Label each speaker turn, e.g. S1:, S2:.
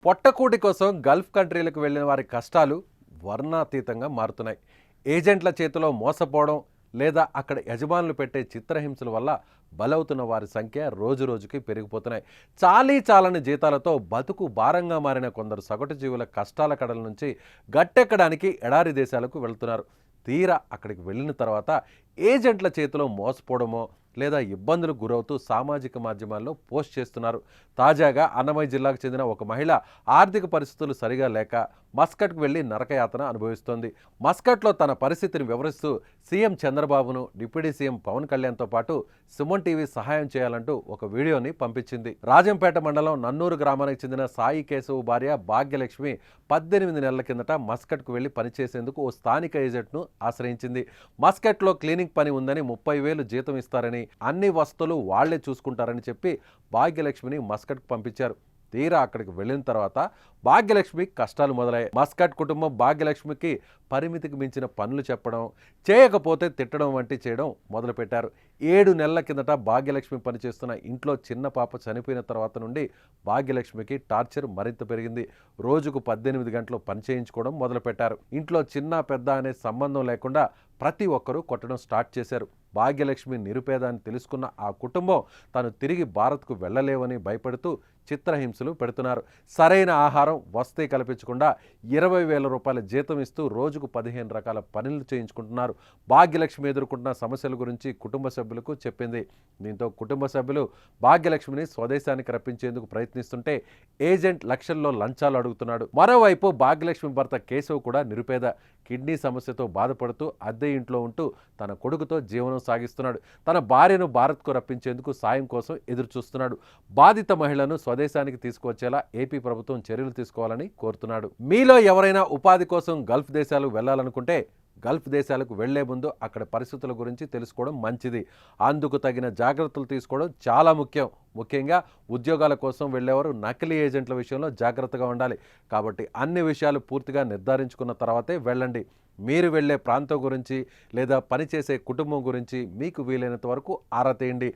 S1: పొట్టకూటి కోసం గల్ఫ్ కంట్రీలకు వెళ్ళిన వారి కష్టాలు వర్ణాతీతంగా మారుతున్నాయి. ఏజెంట్ల చేతిలో మోసపోవడం లేదా అక్కడ యజమానులు పెట్టే చిత్రహింసల వల్ల బలవుతున్న వారి సంఖ్య రోజురోజుకి పెరిగిపోతున్నాయి. చాలని జీతాలతో బతుకు భారంగా మారిన కొందరు సగటు జీవుల కష్టాల కడల నుంచి గట్టెక్కడానికి ఎడారి దేశాలకు వెళ్తున్నారు. తీరా అక్కడికి వెళ్ళిన తర్వాత ఏజెంట్ల చేతిలో మోసపోవడమో లేదా ఇబ్బందులకు గురవుతూ సామాజిక మాధ్యమాల్లో పోస్ట్ చేస్తున్నారు. తాజాగా అన్నమయ్య జిల్లాకు చెందిన ఒక మహిళ ఆర్థిక పరిస్థితులు సరిగా లేక మస్కట్కు వెళ్లి నరకయాతన అనుభవిస్తోంది. మస్కట్లో తన పరిస్థితిని వివరిస్తూ సీఎం చంద్రబాబును, డిప్యూటీ సీఎం పవన్ కళ్యాణ్తో పాటు సుమన్ టీవీ సహాయం చేయాలంటూ ఒక వీడియోని పంపించింది. రాజంపేట మండలం నన్నూరు గ్రామానికి చెందిన సాయి కేశవ్ భార్య భాగ్యలక్ష్మి 18 నెలల కిందట మస్కట్కు వెళ్లి పనిచేసేందుకు ఓ స్థానిక ఏజెంట్ను ఆశ్రయించింది. మస్కట్లో క్లీనింగ్ పని ఉందని 30,000 జీతం ఇస్తారని, అన్ని వస్తువులు వాళ్లే చూసుకుంటారని చెప్పి భాగ్యలక్ష్మిని మస్కట్కు పంపించారు. తీరా అక్కడికి వెళ్ళిన తర్వాత భాగ్యలక్ష్మి కష్టాలు మొదలయ్యాయి. మస్కట్ కుటుంబం భాగ్యలక్ష్మికి పరిమితికి మించిన పనులు చెప్పడం, చేయకపోతే తిట్టడం వంటి చేయడం మొదలుపెట్టారు. 7 నెలల కిందట భాగ్యలక్ష్మి పనిచేస్తున్న ఇంట్లో చిన్న పాప చనిపోయిన తర్వాత నుండి భాగ్యలక్ష్మికి టార్చర్ మరింత పెరిగింది. రోజుకు 18 గంటలు పని చేయించుకోవడం మొదలుపెట్టారు. ఇంట్లో చిన్న పెద్ద అనే సంబంధం లేకుండా ప్రతి ఒక్కరూ కొట్టడం స్టార్ట్ చేశారు. భాగ్యలక్ష్మి నిరుపేద అని తెలుసుకున్న ఆ కుటుంబం తాను తిరిగి భారత్కు వెళ్ళలేవని భయపడుతూ చిత్రహింసలు పెడుతున్నారు. సరైన ఆహారం, వసతి కల్పించకుండా 20,000 రూపాయల జీతం ఇస్తూ రోజుకు 15 రకాల పనులు చేయించుకుంటున్నారు. భాగ్యలక్ష్మి ఎదుర్కొంటున్న సమస్యల గురించి కుటుంబ సభ్యులకు చెప్పింది. దీంతో కుటుంబ సభ్యులు భాగ్యలక్ష్మిని స్వదేశానికి రప్పించేందుకు ప్రయత్నిస్తుంటే ఏజెంట్ లక్షల్లో లంచాలు అడుగుతున్నాడు. మరోవైపు భాగ్యలక్ష్మి భర్త కేశవ్ కూడా నిరుపేద, కిడ్నీ సమస్యతో బాధపడుతూ అద్దె ఇంట్లో ఉంటూ తన కొడుకుతో జీవనం సాగిస్తున్నాడు. తన భార్యను భారత్కు రప్పించేందుకు సాయం కోసం ఎదురుచూస్తున్నాడు. బాధిత మహిళను స్వదేశానికి తీసుకువచ్చేలా ఏపీ ప్రభుత్వం చర్యలు తీసుకోవాలని కోరుతున్నాడు. మీలో ఎవరైనా ఉపాధి కోసం గల్ఫ్ దేశాలు వెళ్లాలనుకుంటే గల్ఫ్ దేశాలకు వెళ్లే ముందు అక్కడ పరిస్థితుల గురించి తెలుసుకోవడం మంచిది. అందుకు తగిన జాగ్రత్తలు తీసుకోవడం చాలా ముఖ్యం. ముఖ్యంగా ఉద్యోగాల కోసం వెళ్ళేవారు నకిలీ ఏజెంట్ల విషయంలో జాగ్రత్తగా ఉండాలి. కాబట్టి అన్ని విషయాలు పూర్తిగా నిర్ధారించుకున్న తర్వాతే వెళ్ళండి. మీరు వెళ్ళే ప్రాంతం గురించి లేదా పనిచేసే కుటుంబం గురించి మీకు వీలైనంత వరకు ఆరా తీయండి.